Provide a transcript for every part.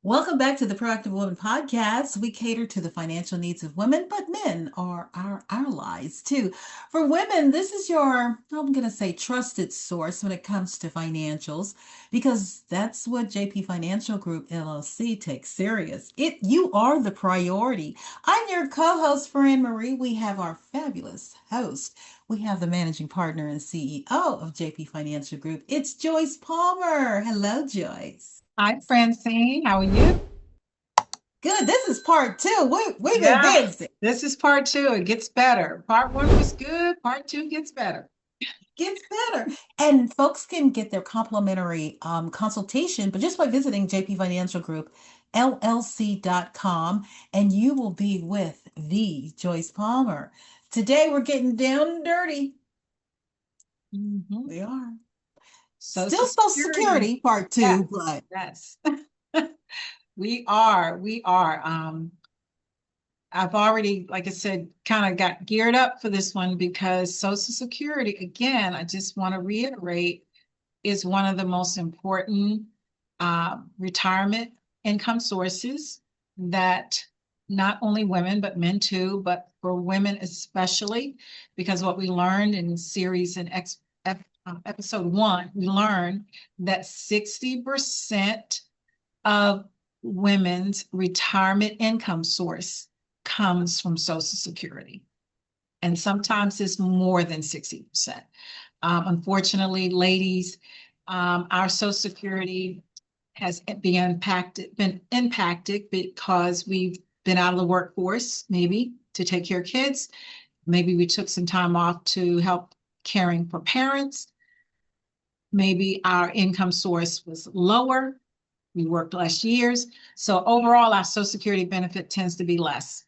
Welcome back to the Proactive Woman podcast. We cater to the financial needs of women, but men are our allies too. For women, this is your, I'm going to say, trusted source when it comes to financials, because that's what JP Financial Group LLC takes serious. You are the priority. I'm your co-host, Fran Marie. We have our fabulous host. We have the managing partner and CEO of JP Financial Group. It's Joyce Palmer. Hello, Joyce. Hi, Francine. How are you? Good. This is part two. We've been Yeah, busy. this is part two. It gets better. Part one was good. Part two gets better. Gets better. And folks can get their complimentary consultation, but just by visiting JP Financial Group, LLC.com, and you will be with the Joyce Palmer. Today we're getting down and dirty. Mhm. We are. Still Social Social Security. Security part Yes, two, but yes. We are. We are. I've already, like I said, kind of got geared up for this one because Social Security, again, I just want to reiterate, is one of the most important retirement income sources that not only women, but men too, but for women especially, because what we learned in series in episode one, we learned that 60% of women's retirement income source comes from Social Security. And sometimes it's more than 60%. Unfortunately, ladies, our Social Security has been impacted because we've been out of the workforce, maybe to take care of kids. Maybe we took some time off to help caring for parents. Maybe our income source was lower. We worked less years. So overall, our Social Security benefit tends to be less.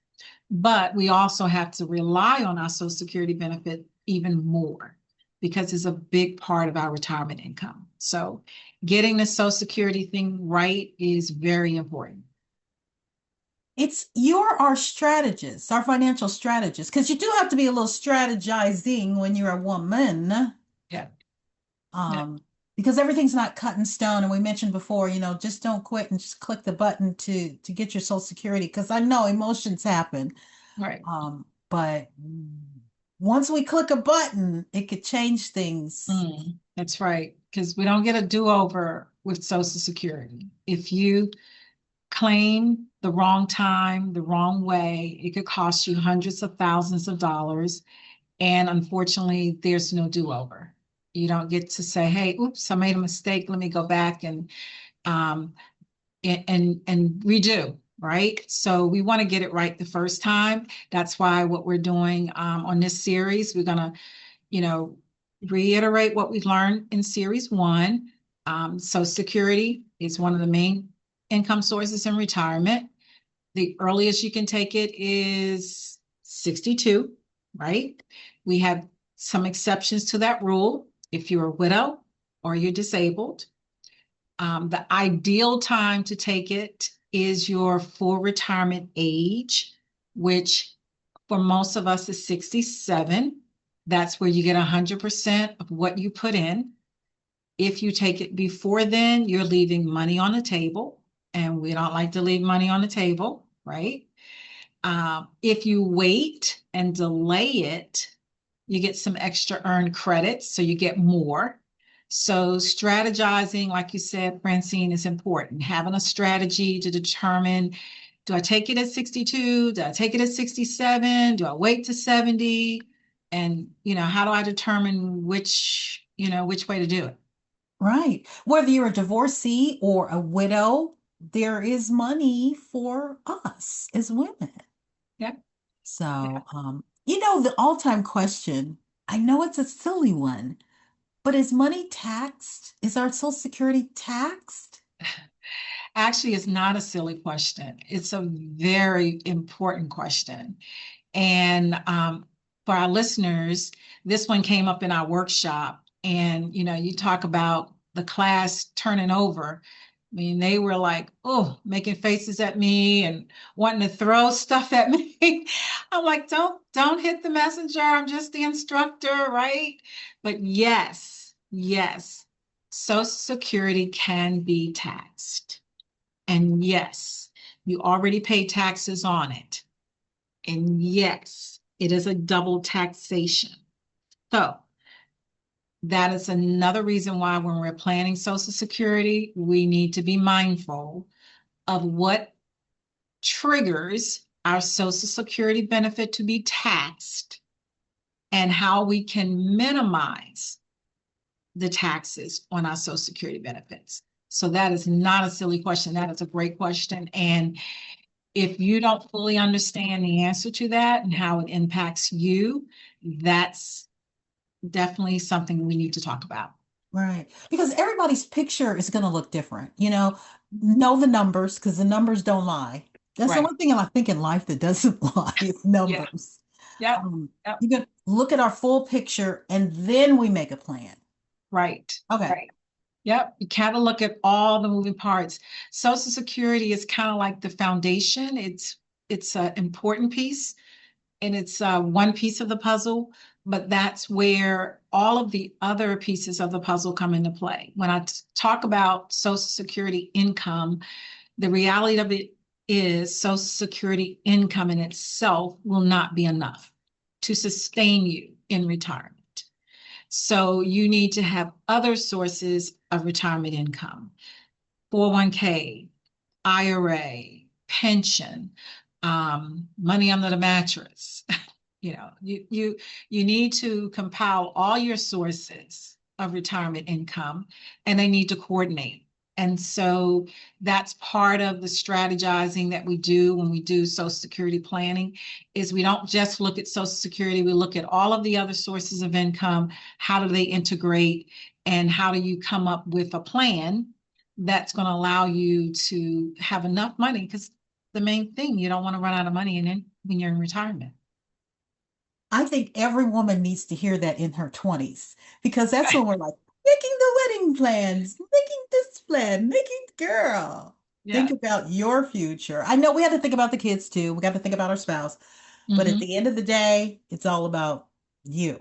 But we also have to rely on our Social Security benefit even more because it's a big part of our retirement income. So getting the Social Security thing right is very important. you're our strategist, our financial strategist, because you do have to be a little strategizing when you're a woman. Yeah. Yeah. um, because everything's not cut in stone. And we mentioned before, just don't quit and just click the button to get your Social Security. Because I know emotions happen, Right. but once we click a button, it could change things. That's right. Because we don't get a do-over with Social Security. If you claim the wrong time, the wrong way, it could cost you hundreds of thousands of dollars. And unfortunately, there's no do-over. You don't get to say, hey, oops, I made a mistake. Let me go back um, and redo, right? So we want to get it right the first time. That's why what we're doing on this series, we're going to, you know, reiterate what we've learned in series one. So security is one of the main income sources in retirement. The earliest you can take it is 62, right? We have some exceptions to that rule. If you're a widow or you're disabled, the ideal time to take it is your full retirement age, which for most of us is 67. That's where you get 100% of what you put in. If you take it before then, you're leaving money on the table, and we don't like to leave money on the table, right? If you wait and delay it, you get some extra earned credits, so you get more. So strategizing, like you said, Francine, is important. Having a strategy to determine, do I take it at 62? Do I take it at 67? Do I wait to 70? And, how do I determine which way to do it? Right. Whether you're a divorcee or a widow, there is money for us as women. Yeah. Yeah. So, the all-time question, I know it's a silly one, but is money taxed? Is our Social Security taxed? Actually, it's not a silly question. It's a very important question. And for our listeners, this one came up in our workshop. And, you talk about the class turning over. I mean, they were like, oh, making faces at me and wanting to throw stuff at me. I'm like, don't hit the messenger. I'm just the instructor, right? But yes, yes, Social Security can be taxed. And yes, you already pay taxes on it. And yes, it is a double taxation. So that is another reason why when we're planning Social Security, we need to be mindful of what triggers our Social Security benefit to be taxed and how we can minimize the taxes on our Social Security benefits. So that is not a silly question. That is a great question. And if you don't fully understand the answer to that and how it impacts you, that's definitely something we need to talk about. Right. Because everybody's picture is going to look different. Know the numbers because the numbers don't lie. That's the Right. one thing I think in life that doesn't lie is Yeah. numbers. Yep. Um, Yep. you can look at our full picture and then we make a plan. Right. Okay. Right. Yep. You kind of look at all the moving parts. Social Security is kind of like the foundation. It's an important piece, and it's one piece of the puzzle, but that's where all of the other pieces of the puzzle come into play. When I talk about Social Security income, the reality of it is Social Security income in itself will not be enough to sustain you in retirement. So you need to have other sources of retirement income, 401k, IRA, pension, money under the mattress. You need to compile all your sources of retirement income, and they need to coordinate. And so that's part of the strategizing that we do when we do Social Security planning is we don't just look at Social Security, we look at all of the other sources of income, how do they integrate, and how do you come up with a plan that's going to allow you to have enough money, because the main thing, you don't want to run out of money when you're in retirement. I think every woman needs to hear that in her 20s because that's when we're like making the wedding plans, making this plan, making girl. Think Yeah. about your future. I know we have to think about the kids too. We got to think about our spouse. But at Hmm. the end of the day, it's all about you.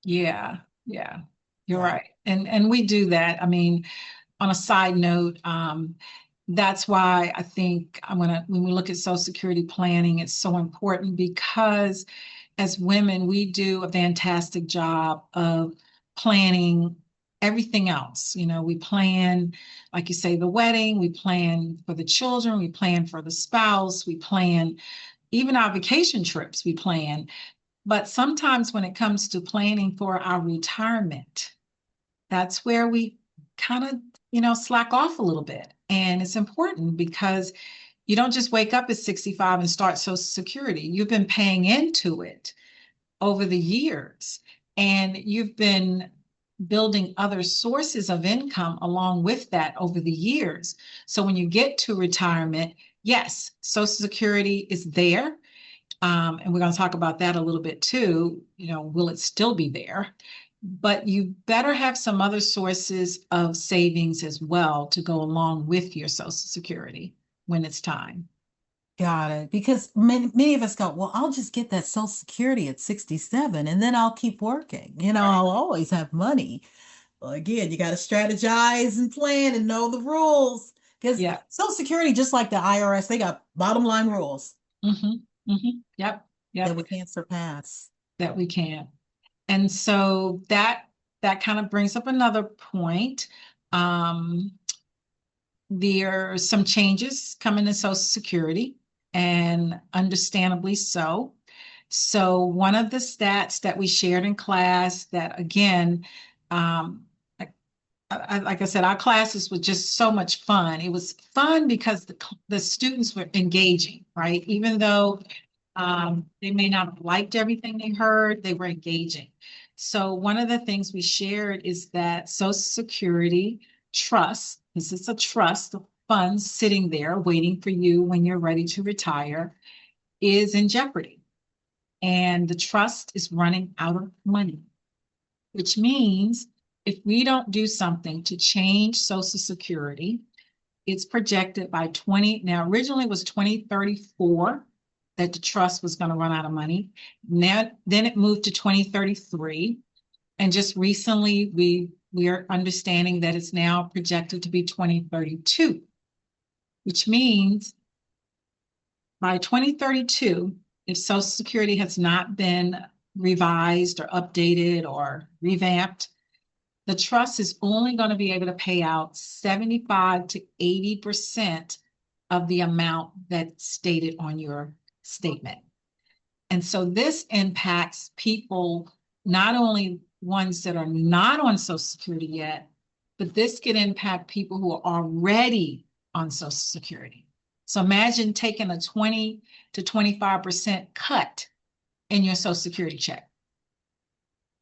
Yeah. Yeah. You're Yeah. right. And we do that. I mean, on a side note, that's why I think when we look at Social Security planning, it's so important because as women, we do a fantastic job of planning everything else. We plan, like you say, the wedding, we plan for the children, we plan for the spouse, we plan even our vacation trips, we plan. But sometimes when it comes to planning for our retirement, that's where we kind of, slack off a little bit. And it's important because you don't just wake up at 65 and start Social Security. You've been paying into it over the years, and you've been building other sources of income along with that over the years. So when you get to retirement, yes, Social Security is there. And we're going to talk about that a little bit too. Will it still be there? But you better have some other sources of savings as well to go along with your Social Security when it's time. Got it. Because many of us go, well, I'll just get that Social Security at 67 and then I'll keep working. Right. I'll always have money. Well, again, you got to strategize and plan and know the rules. Because Yeah. Social Security, just like the IRS, they got bottom line rules Mm-hmm. Mm-hmm. Yep. that Yep. we can't surpass. That we can. And so that kind of brings up another point. Um, there are some changes coming in Social Security, and understandably so. So one of the stats that we shared in class that again, um, like I said, our classes were just so much fun. It was fun because the students were engaging, right? Even though they may not have liked everything they heard, they were engaging. So one of the things we shared is that Social Security trust, this is a trust of funds sitting there waiting for you when you're ready to retire, is in jeopardy. And the trust is running out of money, which means if we don't do something to change Social Security, it's projected by 20, now originally it was 2034 that the trust was going to run out of money. Now, then it moved to 2033. And just recently we are understanding that it's now projected to be 2032. which means by 2032, if Social Security has not been revised or updated or revamped, the trust is only going to be able to pay out 75 to 80% of the amount that's stated on your statement. And so this impacts people, not only ones that are not on Social Security yet, but this could impact people who are already on Social Security. So imagine taking a 20 to 25% cut in your Social Security check.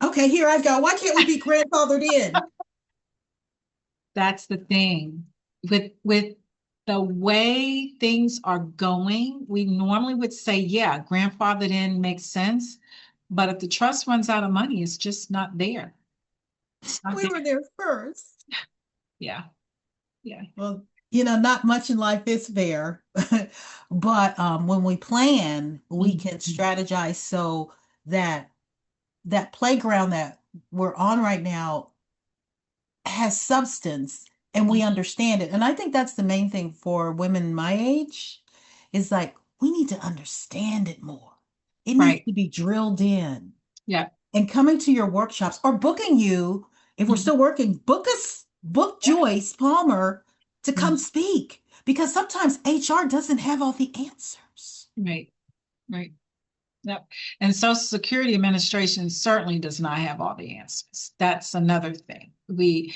Okay, here I go. Why can't we be grandfathered in? That's the thing. With the way things are going, we normally would say, yeah, grandfathered in makes sense. But if the trust runs out of money, it's just not there. It's not We there. were there first. Yeah. Yeah. Well, not much in life is fair, but when we plan, we Mhm. can strategize so that that playground that we're on right now has substance and we understand it. And I think that's the main thing for women my age is like we need to understand it more. It needs Right. to be drilled in. Yeah. And coming to your workshops or booking you, if we're Mhm. still working, book Yeah. Joyce Palmer to come Mhm. speak because sometimes HR doesn't have all the answers. Right. Right. Yep. And Social Security Administration certainly does not have all the answers. That's another thing. We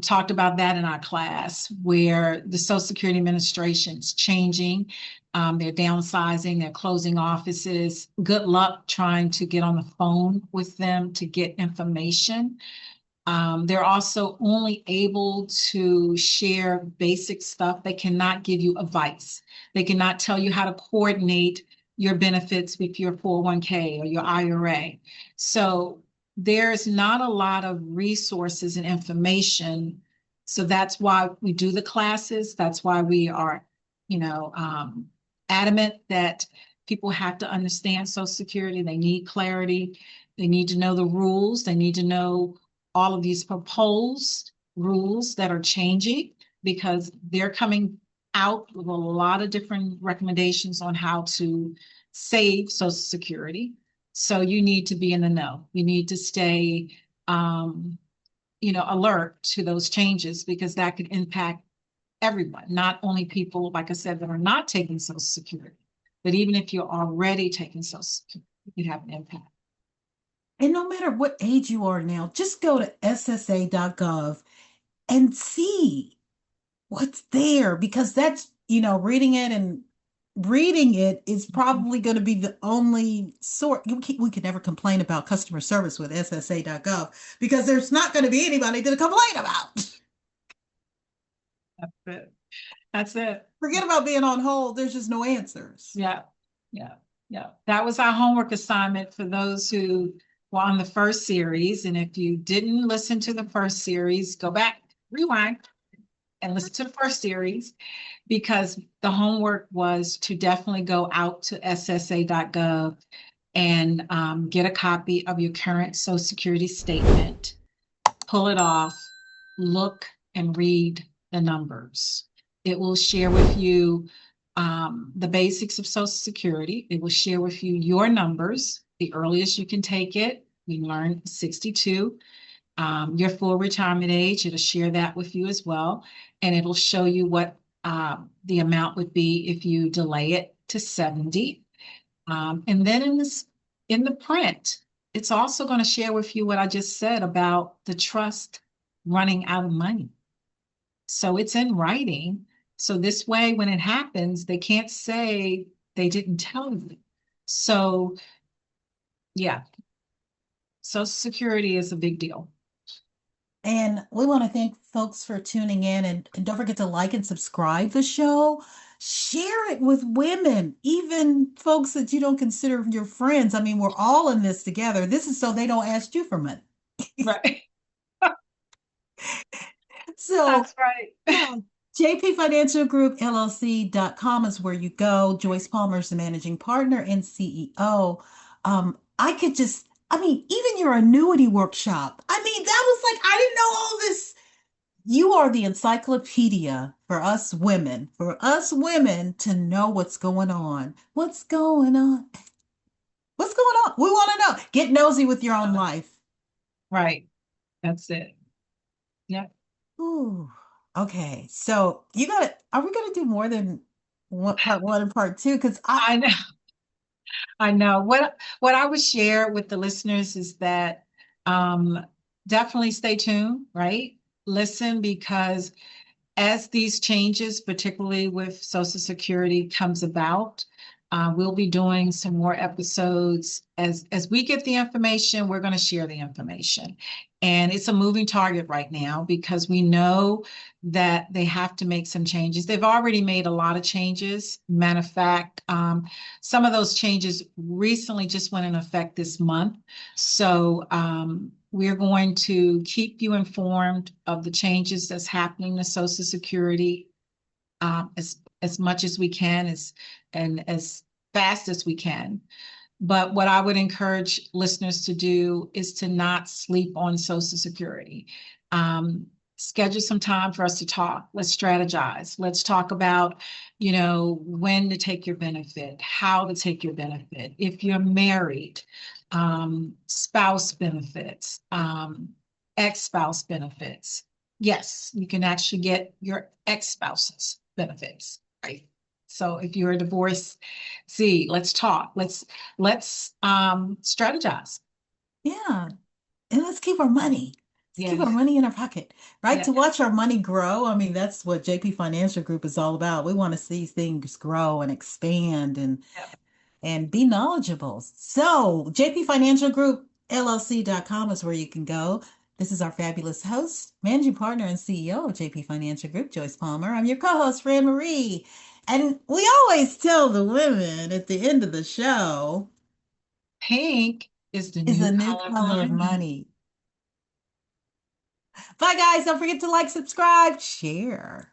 talked about that in our class where the Social Security Administration is changing. They're downsizing, they're closing offices. Good luck trying to get on the phone with them to get information. They're also only able to share basic stuff. They cannot give you advice. They cannot tell you how to coordinate your benefits with your 401k or your IRA. So there's not a lot of resources and information. So that's why we do the classes. That's why we are, you know, adamant that people have to understand Social Security. They need clarity. They need to know the rules. They need to know all of these proposed rules that are changing because they're coming out with a lot of different recommendations on how to save Social Security. So you need to be in the know. You need to stay, um, alert to those changes because that could impact everyone, not only people, like I said, that are not taking Social Security, but even if you're already taking Social Security, it could have an impact. And no matter what age you are now, just go to SSA.gov and see what's there because that's, reading it is probably going to be the only sort. We can never complain about customer service with SSA.gov because there's not going to be anybody to complain about. That's it. That's it. Forget about being on hold. There's just no answers. Yeah, yeah, yeah. That was our homework assignment for those who were on the first series. And if you didn't listen to the first series, go back, rewind, and listen to the first series because the homework was to definitely go out to SSA.gov and get a copy of your current Social Security statement, pull it off, look and read the numbers. It will share with you the basics of Social Security. It will share with you your numbers, the earliest you can take it. We learned 62, your full retirement age. It'll share that with you as well. And it'll show you what the amount would be if you delay it to 70. And then in the print, it's also going to share with you what I just said about the trust running out of money. So it's in writing. So this way, when it happens, they can't say they didn't tell you. So yeah, Social Security is a big deal. And we want to thank folks for tuning in and don't forget to like and subscribe the show. Share it with women, even folks that you don't consider your friends. I mean, we're all in this together. This is so they don't ask you for money. Right. So, That's right. yeah, JP Financial Group LLC.com is where you go. Joyce Palmer is the managing partner and CEO. I mean, even your annuity workshop. I mean, that was like, I didn't know all this You are the encyclopedia for us women to know what's going on. What's going on? What's going on? We want to know. Get nosy with your own life. Right. That's it. Yeah. Ooh. Okay. So you got to, are we going to do more than part one and part two? Because I know. I know. What I would share with the listeners is that um, definitely stay tuned, right? Listen, because as these changes, particularly with Social Security, comes about, we'll be doing some more episodes. As we get the information, we're going to share the information. And it's a moving target right now because we know that they have to make some changes. They've already made a lot of changes. Matter of fact, some of those changes recently just went in effect this month. So we're going to keep you informed of the changes that's happening to Social Security as much as we can, and as fast as we can. But what I would encourage listeners to do is to not sleep on Social Security. Um, Schedule some time for us to talk. Let's strategize. Let's talk about, when to take your benefit, how to take your benefit. If you're married, spouse benefits, ex-spouse benefits. Yes, you can actually get your ex-spouse's benefits, right? So if you're a divorcee, let's talk. Let's strategize. yeah, and let's keep our money. Let's keep our Yes. money in our pocket, right? Yeah. To watch our money grow. I mean, that's what JP Financial Group is all about. We want to see things grow and expand and be knowledgeable. So, JP Financial Group, LLC.com is where you can go. This is our fabulous host, managing partner and CEO of JP Financial Group, Joyce Palmer. I'm your co-host, Fran Marie. And we always tell the women at the end of the show Pink is the is new a new color of color of money. money. Bye, guys. Don't forget to like, subscribe, share.